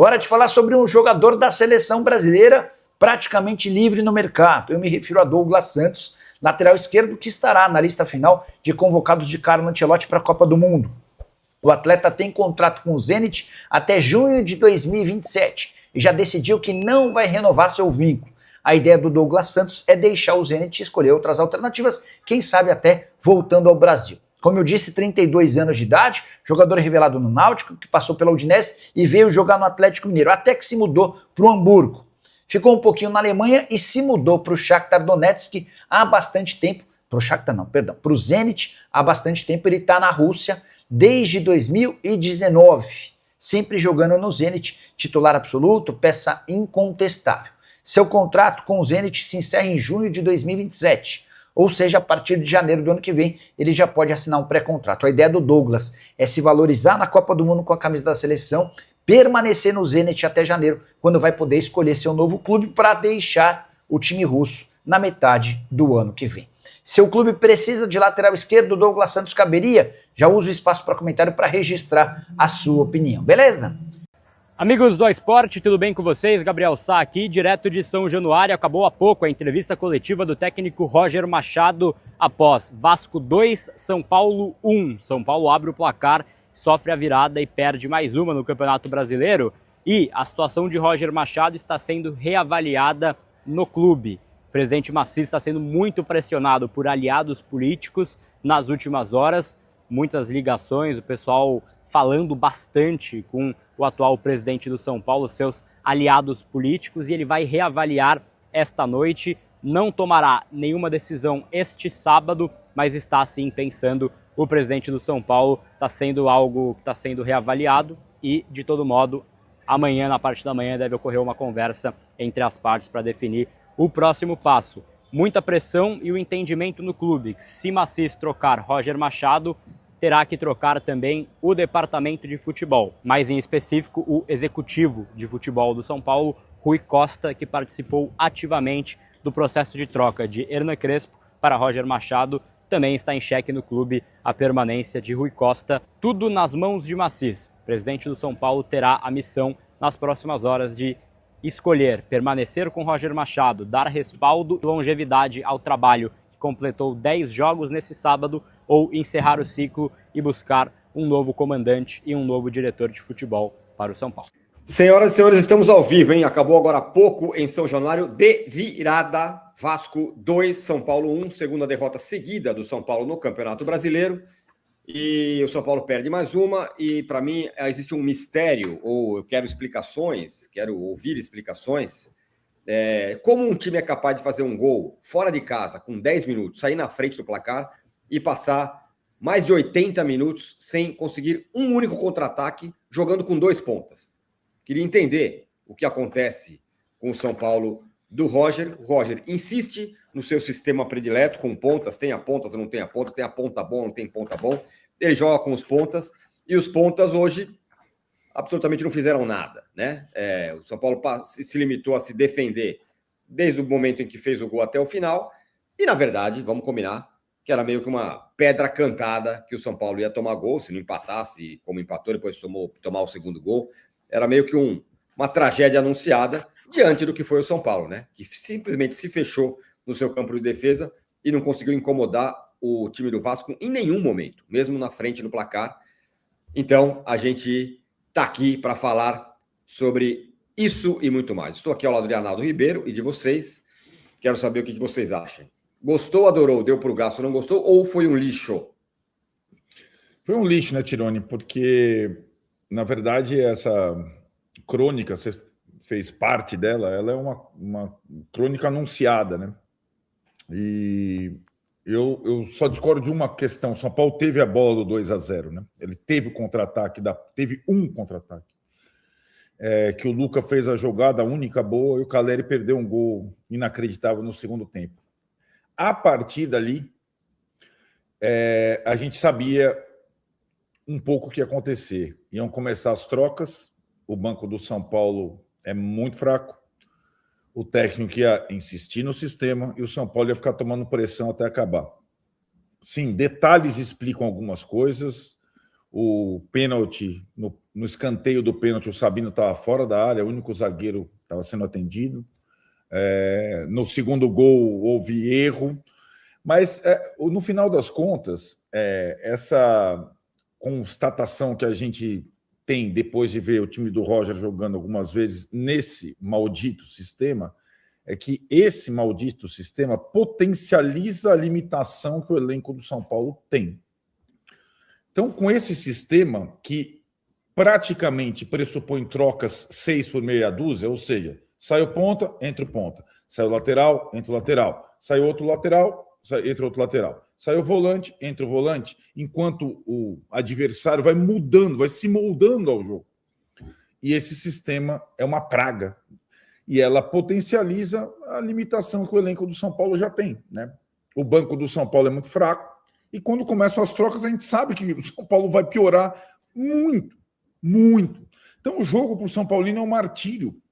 Hora de falar sobre um jogador da seleção brasileira praticamente livre no mercado. Eu me refiro a Douglas Santos, lateral esquerdo, que estará na lista final de convocados de Carlo Ancelotti para a Copa do Mundo. O atleta tem contrato com o Zenit até junho de 2027 e já decidiu que não vai renovar seu vínculo. A ideia do Douglas Santos é deixar o Zenit e escolher outras alternativas, quem sabe até voltando ao Brasil. Como eu disse, 32 anos de idade, jogador revelado no Náutico, que passou pela Udinese e veio jogar no Atlético Mineiro, até que se mudou para o Hamburgo. Ficou um pouquinho na Alemanha e se mudou para o Shakhtar Donetsk há bastante tempo. Para o Zenit há bastante tempo. Ele está na Rússia desde 2019, sempre jogando no Zenit, titular absoluto, peça incontestável. Seu contrato com o Zenit se encerra em junho de 2027. Ou seja, a partir de janeiro do ano que vem, ele já pode assinar um pré-contrato. A ideia do Douglas é se valorizar na Copa do Mundo com a camisa da seleção, permanecer no Zenit até janeiro, quando vai poder escolher seu novo clube para deixar o time russo na metade do ano que vem. Seu clube precisa de lateral esquerdo, Douglas Santos caberia? Já uso o espaço para comentário para registrar a sua opinião, beleza? Amigos do Esporte, tudo bem com vocês? Gabriel Sá aqui, direto de São Januário. Acabou há pouco a entrevista coletiva do técnico Roger Machado após Vasco 2, São Paulo 1. São Paulo abre o placar, sofre a virada e perde mais uma no Campeonato Brasileiro. E a situação de Roger Machado está sendo reavaliada no clube. O presidente Maciço está sendo muito pressionado por aliados políticos nas últimas horas. Muitas ligações, o pessoal falando bastante com o atual presidente do São Paulo, seus aliados políticos, e ele vai reavaliar esta noite. Não tomará nenhuma decisão este sábado, mas está sim pensando. O presidente do São Paulo está sendo algo que está sendo reavaliado e, de todo modo, amanhã, na parte da manhã, deve ocorrer uma conversa entre as partes para definir o próximo passo. Muita pressão e o entendimento no clube que, se Maciço trocar Roger Machado, terá que trocar também o departamento de futebol, mais em específico o executivo de futebol do São Paulo, Rui Costa, que participou ativamente do processo de troca de Hernan Crespo para Roger Machado. Também está em xeque no clube a permanência de Rui Costa. Tudo nas mãos de Maciço. O presidente do São Paulo terá a missão nas próximas horas de escolher permanecer com Roger Machado, dar respaldo e longevidade ao trabalho que completou 10 jogos nesse sábado, ou encerrar o ciclo e buscar um novo comandante e um novo diretor de futebol para o São Paulo. Senhoras e senhores, estamos ao vivo, hein? Acabou agora há pouco em São Januário, de virada, Vasco 2, São Paulo 1, segunda derrota seguida do São Paulo no Campeonato Brasileiro. E o São Paulo perde mais uma, e para mim existe um mistério, ou eu quero explicações, quero ouvir explicações. Como um time é capaz de fazer um gol fora de casa, com 10 minutos, sair na frente do placar e passar mais de 80 minutos sem conseguir um único contra-ataque, jogando com 2 pontas. Queria entender o que acontece com o São Paulo do Roger. O Roger insiste no seu sistema predileto, com pontas, tem a pontas ou não tem a ponta, tem a ponta bom, não tem ponta bom. Ele joga com os pontas, e os pontas hoje absolutamente não fizeram nada, né? O São Paulo se limitou a se defender desde o momento em que fez o gol até o final, e na verdade, vamos combinar, que era meio que uma pedra cantada que o São Paulo ia tomar gol, se não empatasse, como empatou, depois tomar o segundo gol. Era meio que uma tragédia anunciada diante do que foi o São Paulo, né? Que simplesmente se fechou no seu campo de defesa e não conseguiu incomodar o time do Vasco em nenhum momento, mesmo na frente do placar. Então, a gente está aqui para falar sobre isso e muito mais. Estou aqui ao lado de Arnaldo Ribeiro e de vocês. Quero saber o que vocês acham. Gostou, adorou, deu pro gasto, não gostou, ou foi um lixo? Foi um lixo, né, Tironi? Porque, na verdade, essa crônica, você fez parte dela, ela é uma crônica anunciada, né? E eu só discordo de uma questão. São Paulo teve a bola do 2-0, né? Ele teve o contra-ataque, teve um contra-ataque. Que o Luca fez a jogada única boa e o Caleri perdeu um gol inacreditável no segundo tempo. A partir dali, a gente sabia um pouco o que ia acontecer. Iam começar as trocas, o banco do São Paulo é muito fraco, o técnico ia insistir no sistema e o São Paulo ia ficar tomando pressão até acabar. Sim, detalhes explicam algumas coisas. o pênalti, no escanteio do pênalti, o Sabino estava fora da área, o único zagueiro estava sendo atendido. No segundo gol houve erro, mas no final das contas, essa constatação que a gente tem depois de ver o time do Roger jogando algumas vezes nesse maldito sistema, é que esse maldito sistema potencializa a limitação que o elenco do São Paulo tem. Então, com esse sistema que praticamente pressupõe trocas 6 por meia dúzia, ou seja, sai o ponta, entra o ponta, sai o lateral, entra o lateral, sai outro lateral, entra outro lateral, sai o volante, entra o volante, enquanto o adversário vai mudando, vai se moldando ao jogo. E esse sistema é uma praga. E ela potencializa a limitação que o elenco do São Paulo já tem, né? O banco do São Paulo é muito fraco, e quando começam as trocas, a gente sabe que o São Paulo vai piorar muito, muito. Então, o jogo para o São Paulino é um martírio,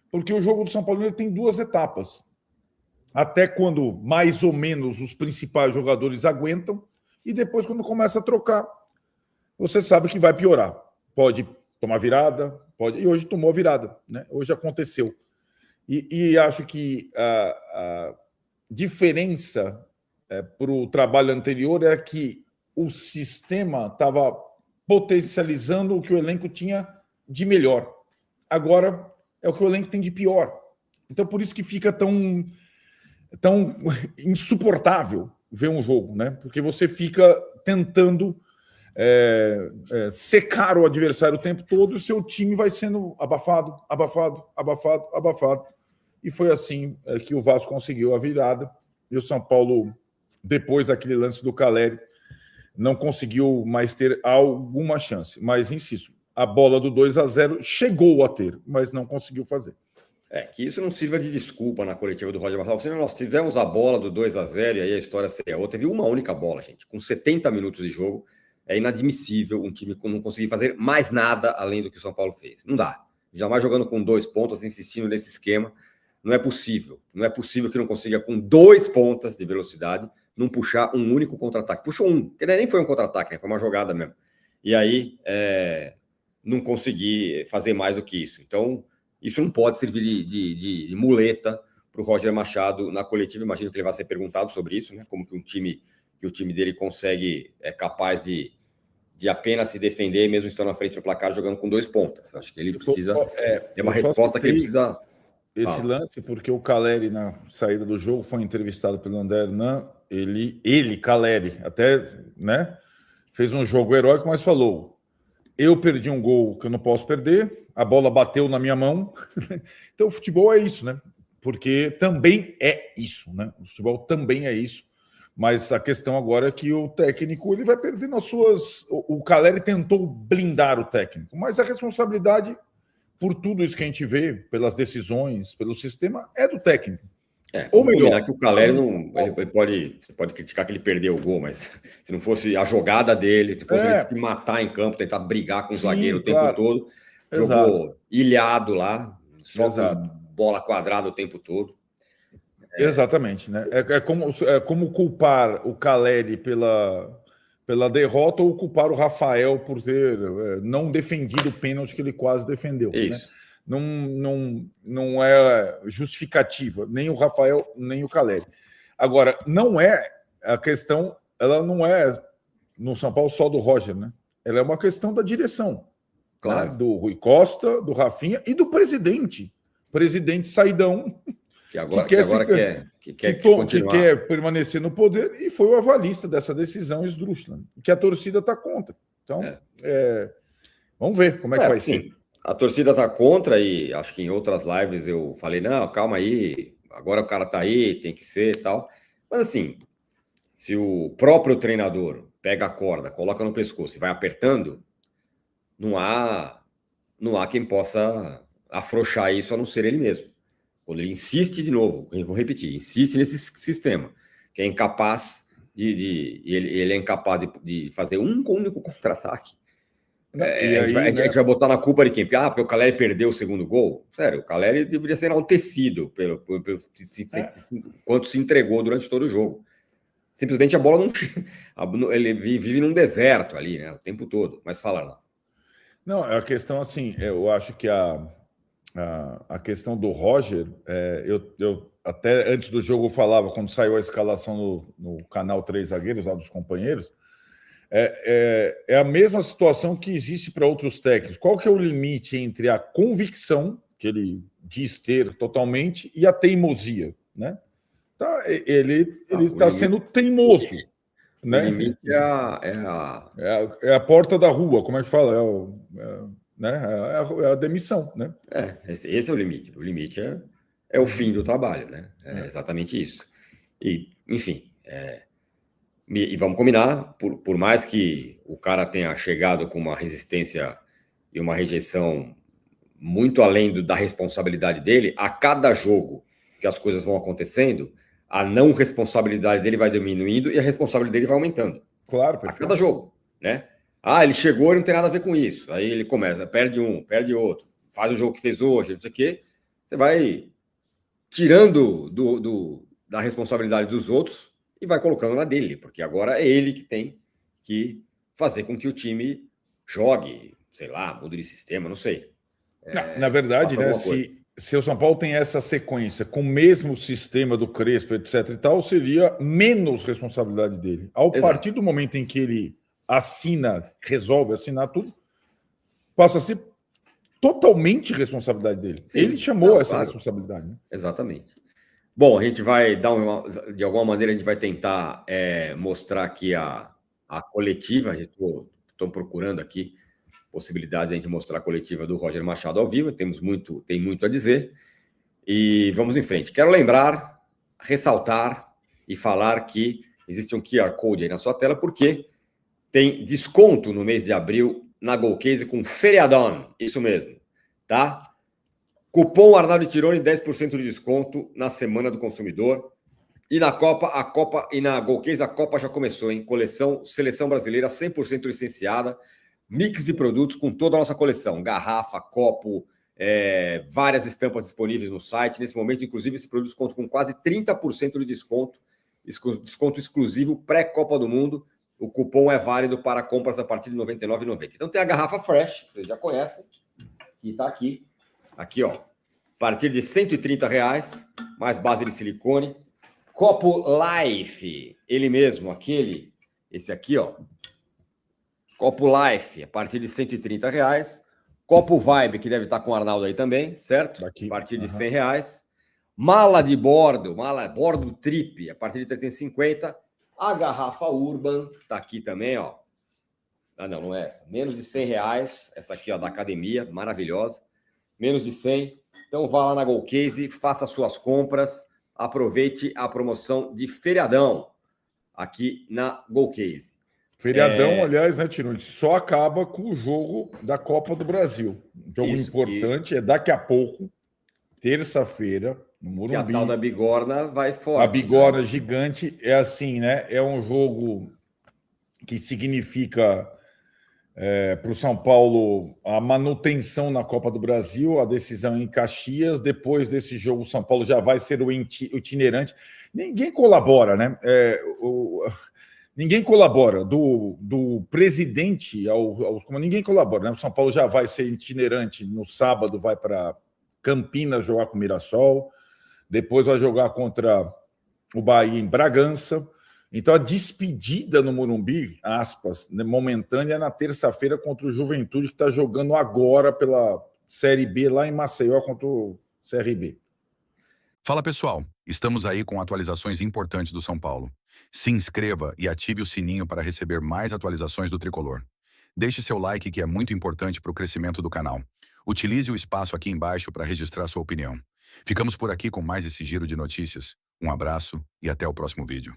porque o jogo do São Paulo tem 2 etapas. Até quando mais ou menos os principais jogadores aguentam, e depois, quando começa a trocar, você sabe que vai piorar. Pode tomar virada, pode. E hoje tomou virada, né? Hoje aconteceu. E acho que a diferença para o trabalho anterior era que o sistema estava potencializando o que o elenco tinha de melhor. Agora é o que o elenco tem de pior. Então, por isso que fica tão insuportável ver um jogo, né? Porque você fica tentando secar o adversário o tempo todo e o seu time vai sendo abafado. E foi assim que o Vasco conseguiu a virada. E o São Paulo, depois daquele lance do Caleri, não conseguiu mais ter alguma chance. Mas, insisto, a bola do 2-0 chegou a ter, mas não conseguiu fazer. Que isso não sirva de desculpa na coletiva do Roger Machado. Senão nós tivemos a bola do 2-0 e aí a história seria outra. Teve uma única bola, gente. Com 70 minutos de jogo, é inadmissível um time não conseguir fazer mais nada além do que o São Paulo fez. Não dá. Jamais jogando com 2 pontas, insistindo nesse esquema. Não é possível. Não é possível que não consiga, com 2 pontas de velocidade, não puxar um único contra-ataque. Puxou um, que nem foi um contra-ataque, né? Foi uma jogada mesmo. E aí, não consegui fazer mais do que isso. Então, isso não pode servir de muleta para o Roger Machado na coletiva. Imagino que ele vai ser perguntado sobre isso, né? Como que o time dele consegue, capaz de apenas se defender, mesmo estando na frente do placar, jogando com 2 pontas. Acho que ele precisa ter uma resposta que ele precisa... Esse lance, porque o Caleri, na saída do jogo, foi entrevistado pelo André Hernan, ele, Caleri, até, né, fez um jogo heróico, mas falou: eu perdi um gol que eu não posso perder, a bola bateu na minha mão. Então o futebol é isso, né? Porque também é isso, né? O futebol também é isso. Mas a questão agora é que o técnico ele vai perdendo as suas... O Caleri tentou blindar o técnico, mas a responsabilidade... por tudo isso que a gente vê, pelas decisões, pelo sistema, é do técnico. Ou melhor, que o Caleri não. Você pode criticar que ele perdeu o gol, mas se não fosse a jogada dele, se fosse ele se matar em campo, tentar brigar com o zagueiro o tempo todo, jogou ilhado lá, só com bola quadrada o tempo todo. Exatamente, né? É como culpar o Caleri pela derrota ou culpar o Rafael por ter não defendido o pênalti que ele quase defendeu. Isso. Né? Não é justificativa, nem o Rafael, nem o Caleri. Agora, não é a questão, ela não é no São Paulo só do Roger, né? Ela é uma questão da direção. Claro. Né? Do Rui Costa, do Rafinha e do presidente. Presidente saidão. Que quer permanecer no poder, e foi o avalista dessa decisão esdrúxula, que a torcida está contra. Então, vamos ver como é que vai ser. A torcida está contra, e acho que em outras lives eu falei, não, calma aí, agora o cara está aí, tem que ser e tal. Mas assim, se o próprio treinador pega a corda, coloca no pescoço e vai apertando, não há quem possa afrouxar isso a não ser ele mesmo. Quando ele insiste de novo, eu vou repetir, insiste nesse sistema, que é incapaz ele é incapaz de fazer um único contra-ataque. A gente vai botar na culpa de quem? Porque o Caleri perdeu o segundo gol. Sério, o Caleri deveria ser enaltecido pelo quanto se entregou durante todo o jogo. Simplesmente a bola não. Ele vive num deserto ali, né? O tempo todo. Mas fala lá. Não, a questão assim, eu acho que a questão do Roger, eu até antes do jogo eu falava, quando saiu a escalação no canal Três Zagueiros, lá dos companheiros, é a mesma situação que existe para outros técnicos. Qual que é o limite entre a convicção, que ele diz ter totalmente, e a teimosia, né? Tá, ele está sendo teimoso. O Né? limite É a porta da rua, como é que fala? É a demissão, né? Esse é o limite. O limite é o fim do trabalho, né? É exatamente isso. E, enfim, e vamos combinar, por mais que o cara tenha chegado com uma resistência e uma rejeição muito além da responsabilidade dele, a cada jogo que as coisas vão acontecendo, a não responsabilidade dele vai diminuindo e a responsabilidade dele vai aumentando. Claro, perfeito. A cada jogo, né? Ele chegou e não tem nada a ver com isso. Aí ele começa, perde um, perde outro, faz o jogo que fez hoje, não sei o quê. Você vai tirando da responsabilidade dos outros e vai colocando na dele, porque agora é ele que tem que fazer com que o time jogue, sei lá, mude de sistema, não sei. Na verdade, né, se o São Paulo tem essa sequência com o mesmo sistema do Crespo, etc. e tal, seria menos responsabilidade dele. Partir do momento em que ele resolve assinar tudo, passa a ser totalmente responsabilidade dele. Sim. Ele chamou essa responsabilidade. Né? Exatamente. Bom, a gente vai dar de alguma maneira, a gente vai tentar mostrar aqui a coletiva. Estou procurando aqui possibilidade de a gente mostrar a coletiva do Roger Machado ao vivo, tem muito a dizer, e vamos em frente. Quero lembrar, ressaltar e falar que existe um QR Code aí na sua tela, porque tem desconto no mês de abril na Golcase com feriadão, isso mesmo, tá? Cupom Arnaldo Tironi, 10% de desconto na Semana do Consumidor, e na Copa, e na Golcase a Copa já começou, hein? Coleção Seleção Brasileira 100% licenciada, mix de produtos com toda a nossa coleção. Garrafa, copo, várias estampas disponíveis no site. Nesse momento, inclusive, esses produtos contam com quase 30% de desconto. Desconto exclusivo pré-Copa do Mundo. O cupom é válido para compras a partir de R$ 99,90. Então tem a garrafa Fresh, que vocês já conhecem, que está aqui. Aqui, ó. A partir de R$ 130,00, mais base de silicone. Copo Life, ele mesmo, esse aqui, ó. Copo Life, a partir de R$ 130,00. Copo Vibe, que deve estar com o Arnaldo aí também, certo? Aqui. A partir de R$ 100,00. Mala de bordo, bordo trip, a partir de 350. A garrafa Urban, tá aqui também, ó. Não é essa. Menos de R$ 100,00. Essa aqui, ó, da academia, maravilhosa. Menos de 100. Então vá lá na Golcase, faça suas compras, aproveite a promoção de feriadão aqui na Golcase. Feriadão, aliás, né, Tironi? Só acaba com o jogo da Copa do Brasil. Um jogo importante, daqui a pouco, terça-feira, no Morumbi. Que a tal da bigorna vai fora. A bigorna gigante é assim, né? É um jogo que significa para o São Paulo a manutenção na Copa do Brasil, a decisão em Caxias. Depois desse jogo, o São Paulo já vai ser o itinerante. Ninguém colabora, né? Ninguém colabora, do presidente ninguém colabora, né? O São Paulo já vai ser itinerante no sábado, vai para Campinas jogar com o Mirassol, depois vai jogar contra o Bahia em Bragança. Então a despedida no Morumbi, aspas, né, momentânea, na terça-feira contra o Juventude, que está jogando agora pela Série B lá em Maceió contra o CRB. Fala pessoal, estamos aí com atualizações importantes do São Paulo. Se inscreva e ative o sininho para receber mais atualizações do Tricolor. Deixe seu like, que é muito importante para o crescimento do canal. Utilize o espaço aqui embaixo para registrar sua opinião. Ficamos por aqui com mais esse giro de notícias. Um abraço e até o próximo vídeo.